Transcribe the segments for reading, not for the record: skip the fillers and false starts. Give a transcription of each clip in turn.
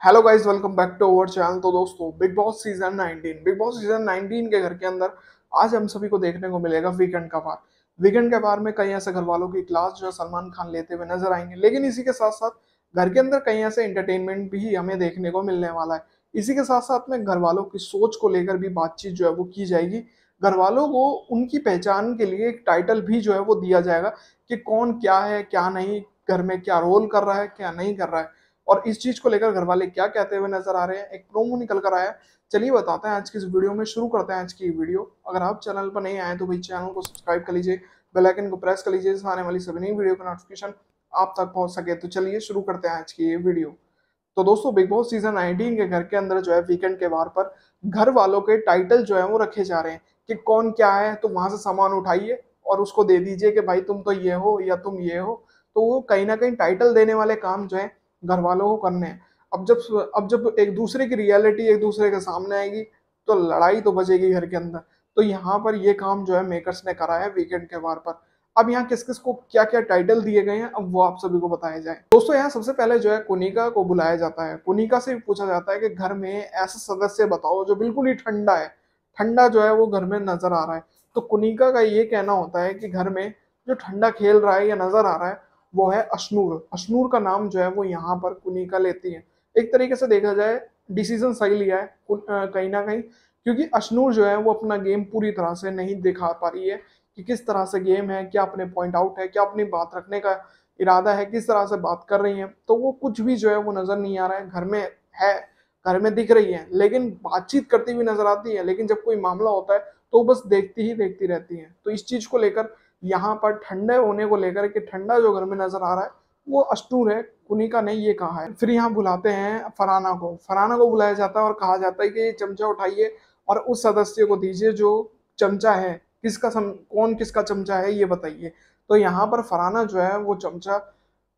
Hello guys, welcome back to our channel. तो दोस्तों, big boss season 19 के घर के अंदर आज हम सभी को देखने को मिलेगा वीकेंड का वार। वीकेंड के वार में कई ऐसे घर वालों की क्लास जो है सलमान खान लेते हुए नजर आएंगे, लेकिन इसी के साथ साथ घर के अंदर कई ऐसे एंटरटेनमेंट भी हमें देखने को मिलने वाला है। इसी के साथ साथ में घर वालों की सोच को लेकर भी बातचीत जो है वो की जाएगी। घर वालों को उनकी पहचान के लिए एक टाइटल भी जो है वो दिया जाएगा कि कौन क्या है क्या नहीं, घर में क्या रोल कर रहा है क्या नहीं कर रहा है। और इस चीज को लेकर घर वाले क्या कहते हुए नजर आ रहे हैं, एक प्रोमो निकल कर आया है। चलिए बताते हैं आज की इस वीडियो में। शुरू करते हैं आज की वीडियो। अगर आप चैनल पर नहीं आए तो भाई चैनल को सब्सक्राइब कर लीजिए, बेल आइकन को प्रेस कर लीजिए, आने वाली सभी नई वीडियो का नोटिफिकेशन आप तक पहुंच सके। तो चलिए शुरू करते हैं आज की ये वीडियो। तो दोस्तों, बिग बॉस सीजन 19 के घर के अंदर जो है वीकेंड के वार पर घर वालों के टाइटल जो है वो रखे जा रहे हैं कि कौन क्या है, तो वहां से सामान उठाइए और उसको दे दीजिए कि भाई तुम तो ये हो या तुम ये हो। तो वो कहीं ना कहीं टाइटल देने वाले काम जो है घर वालों को करने हैं। अब जब एक दूसरे की रियलिटी एक दूसरे के सामने आएगी तो लड़ाई तो बचेगी घर के अंदर। तो यहाँ पर ये काम जो है मेकर्स ने करा है वीकेंड के वार पर। अब यहाँ किस किस को क्या क्या टाइटल दिए गए हैं, अब वो आप सभी को बताया जाए। दोस्तों, यहाँ सबसे पहले जो है कुनिका को बुलाया जाता है। कुनिका से पूछा जाता है कि घर में ऐसा सदस्य बताओ जो बिल्कुल ही ठंडा है, ठंडा जो है वो घर में नजर आ रहा है। तो कुनिका का ये कहना होता है कि घर में जो ठंडा खेल रहा है या नजर आ रहा है वो है अश्नूर। अश्नूर का नाम जो है वो यहाँ पर कुनिका लेती है। एक तरीके से देखा जाए डिसीजन सही लिया है कहीं ना कहीं, क्योंकि अश्नूर जो है वो अपना गेम पूरी तरह से नहीं दिखा पा रही है कि किस तरह से गेम है, क्या अपने पॉइंट आउट है, क्या अपनी बात रखने का इरादा है, किस तरह से बात कर रही है। तो वो कुछ भी जो है वो नजर नहीं आ रहा है। घर में है, घर में दिख रही है, लेकिन बातचीत करती हुई नजर आती है, लेकिन जब कोई मामला होता है तो बस देखती ही देखती रहती है। तो इस चीज को लेकर यहाँ पर ठंडे होने को लेकर कि ठंडा जो घर में नजर आ रहा है वो अश्नूर है, कुनिका ने ये कहा है। फिर यहाँ बुलाते हैं फराना को। फराना को बुलाया जाता है और कहा जाता है कि ये चमचा उठाइए और उस सदस्य को दीजिए जो चमचा है। कौन किसका चमचा है ये बताइए। तो यहाँ पर फराना जो है वो चमचा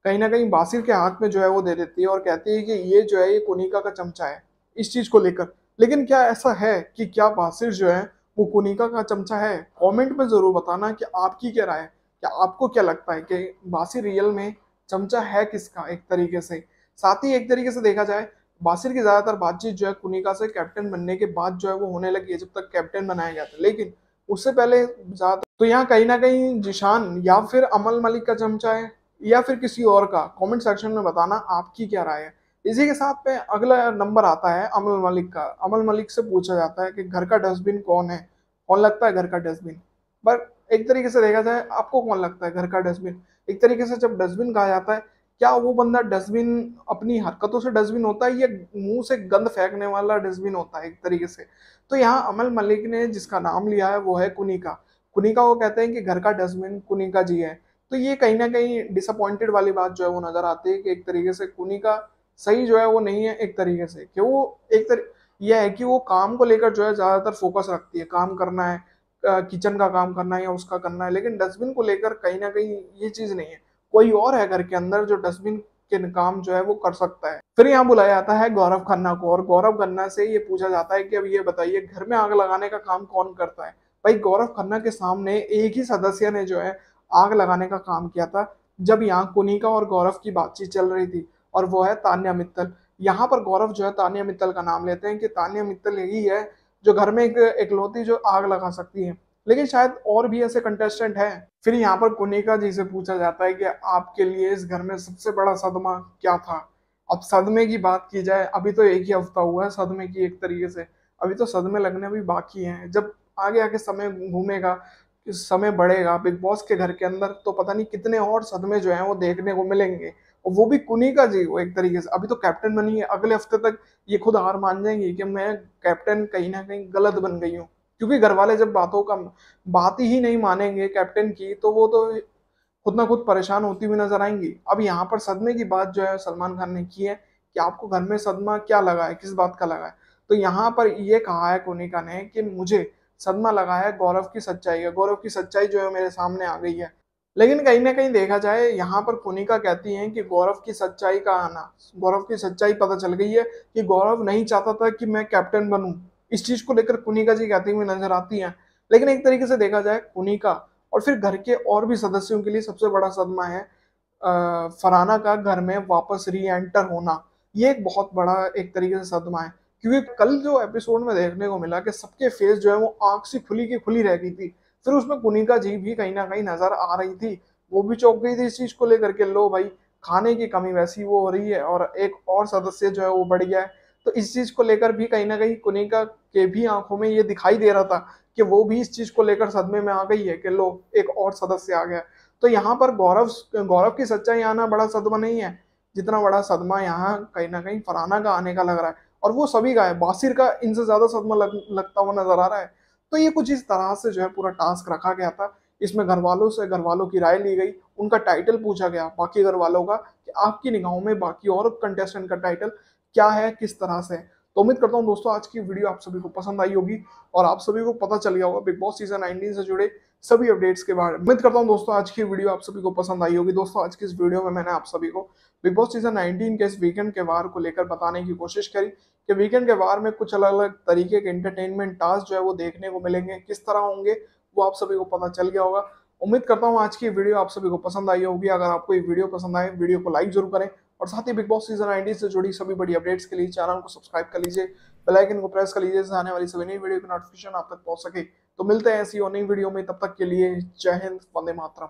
कहीं ना कहीं बासिर के हाथ में जो है वो दे देती है और कहती है कि ये जो है ये कुनिका का चमचा है। इस चीज को लेकर लेकिन क्या ऐसा है कि क्या बासिर जो है वो कुनिका का चमचा है? कमेंट में जरूर बताना कि आपकी क्या राय है। क्या आपको क्या लगता है कि बासिर रियल में चमचा है किसका? एक तरीके से साथ ही एक तरीके से देखा जाए बासिर की ज्यादातर बातचीत जो है कुनिका से कैप्टन बनने के बाद जो है वो होने लगी है, जब तक कैप्टन बनाया गया था। लेकिन उससे पहले ज्यादा तो यहाँ कहीं ना कहीं जिशान या फिर अमल मलिक का चमचा है या फिर किसी और का। कमेंट सेक्शन में बताना आपकी क्या राय है। इसी के साथ में अगला नंबर आता है अमल मलिक का। अमल मलिक से पूछा जाता है कि घर का डस्टबिन कौन है, कौन लगता है घर का डस्टबिन। पर एक तरीके से देखा जाए आपको कौन लगता है घर का डस्टबिन? एक तरीके से जब डस्टबिन कहा जाता है, क्या वो बंदा डस्टबिन अपनी हरकतों से डस्टबिन होता है या मुंह से गंद फेंकने वाला डस्टबिन होता है एक तरीके से? तो यहाँ अमल मलिक ने जिसका नाम लिया है वो है कुनिका। कुनिका को कहते हैं कि घर का डस्टबिन कुनिका जी है। तो ये कहीं ना कहीं डिसअपॉइंटेड वाली बात जो है वो नजर आती है कि एक तरीके से कुनिका सही जो है वो नहीं है। एक तरीके से कि वो यह है कि वो काम को लेकर जो है ज्यादातर फोकस रखती है, काम करना है, किचन का काम करना है या उसका करना है, लेकिन डस्टबिन को लेकर कहीं ना कहीं ये चीज नहीं है। कोई और है घर के अंदर जो डस्टबिन के काम जो है वो कर सकता है। फिर यहाँ बुलाया जाता है गौरव खन्ना को और गौरव खन्ना से ये पूछा जाता है कि अब ये बताइए घर में आग लगाने का काम कौन करता है? भाई गौरव खन्ना के सामने एक ही सदस्य ने जो है आग लगाने का काम किया था जब यहाँ कुनिका और गौरव की बातचीत चल रही थी, और वो है तान्या मित्तल। यहाँ पर गौरव जो है तान्या मित्तल का नाम लेते हैं कि तान्या मित्तल यही है जो घर में एक इकलौती जो आग लगा सकती है, लेकिन शायद और भी ऐसे कंटेस्टेंट हैं। फिर यहाँ पर कुनिका जी से पूछा जाता है कि आपके लिए इस घर में सबसे बड़ा सदमा क्या था? अब सदमे की बात की जाए, अभी तो एक ही हफ्ता हुआ है सदमे की एक तरीके से, अभी तो सदमे लगने भी बाकी हैं। जब आगे आगे समय घूमेगा, समय बढ़ेगा बिग बॉस के घर के अंदर, तो पता नहीं कितने और सदमे जो हैं वो देखने को मिलेंगे। और वो भी कुनिका जी को एक तरीके से, अभी तो कैप्टन बनी है, अगले हफ्ते तक ये खुद हार मान जाएंगी कि मैं कैप्टन कहीं ना कहीं गलत बन गई हूँ। क्योंकि घर वाले जब बात ही नहीं मानेंगे कैप्टन की, तो वो तो खुद ना खुद परेशान होती हुई नजर आएंगी। अब यहाँ पर सदमे की बात जो है सलमान खान ने की है कि आपको घर में सदमा क्या लगा है, किस बात का लगा है? तो यहाँ पर ये कहा है कोनिका ने कि मुझे सदमा लगा है गौरव की सच्चाई है, गौरव की सच्चाई जो है मेरे सामने आ गई है। लेकिन कहीं ना कहीं देखा जाए यहाँ पर कोनिका कहती हैं कि गौरव की सच्चाई का आना, गौरव की सच्चाई पता चल गई है कि गौरव नहीं चाहता था कि मैं कैप्टन बनूं। इस चीज को लेकर कुनिका जी कहती हुई नजर आती हैं। लेकिन एक तरीके से देखा जाए कुनिका और फिर घर के और भी सदस्यों के लिए सबसे बड़ा सदमा है फरहाना का घर में वापस री एंटर होना। ये एक बहुत बड़ा एक तरीके से सदमा है, क्योंकि कल जो एपिसोड में देखने को मिला कि सबके फेस जो है वो आंख से खुली की खुली रह गई थी। फिर उसमें कुनिका जी भी कहीं ना कहीं नजर आ रही थी, वो भी चौंक गई थी इस चीज को लेकर के, लो भाई खाने की कमी वैसी वो हो रही है और एक और सदस्य जो है वो बढ़ गया है। तो इस चीज को लेकर भी कहीं ना कहीं कुनिका के भी आंखों में ये दिखाई दे रहा था कि वो भी इस चीज को लेकर सदमे में आ गई है कि लो एक और सदस्य आ गया। तो यहाँ पर गौरव गौरव की सच्चाई आना बड़ा सदमा नहीं है, जितना बड़ा सदमा यहाँ कहीं ना कहीं फरहाना का आने का लग रहा है, और वो सभी का है, बासिर का इनसे ज्यादा सदमा लगता हुआ नजर आ रहा है। तो ये कुछ इस तरह से जो है पूरा टास्क रखा गया था। इसमें घर वालों से घर वालों की राय ली गई, उनका टाइटल पूछा गया बाकी घर वालों का कि आपकी निगाहों में बाकी और कंटेस्टेंट का टाइटल क्या है, किस तरह से है। तो उम्मीद करता हूँ दोस्तों आज की वीडियो आप सभी को पसंद आई होगी और आप सभी को पता चल गया होगा बिग बॉस सीजन 19 से जुड़े सभी अपडेट्स के बारे में। उम्मीद करता हूँ दोस्तों आज की वीडियो आप सभी को पसंद आई होगी। दोस्तों आज की इस वीडियो में मैंने आप सभी को बिग बॉस सीजन 19 के इस वीकेंड के वार को लेकर बताने की कोशिश करी कि वीकेंड के वार में कुछ अलग अलग तरीके के एंटरटेनमेंट टास्क जो है वो देखने को मिलेंगे, किस तरह होंगे वो आप सभी को पता चल गया होगा। उम्मीद करता हूँ आज की वीडियो आप सभी को पसंद आई होगी। अगर आपको ये वीडियो पसंद आए वीडियो को लाइक जरूर करें और साथ ही बिग बॉस सीजन 19 से जुड़ी सभी बड़ी अपडेट्स के लिए चैनल को सब्सक्राइब कर लीजिए, बेल आइकन को प्रेस कर लीजिए, आने वाली सभी नई वीडियो की नोटिफिकेशन आप तक पहुंच सके। तो मिलते हैं ऐसी और नई वीडियो में, तब तक के लिए जय हिंद, वंदे मातरम।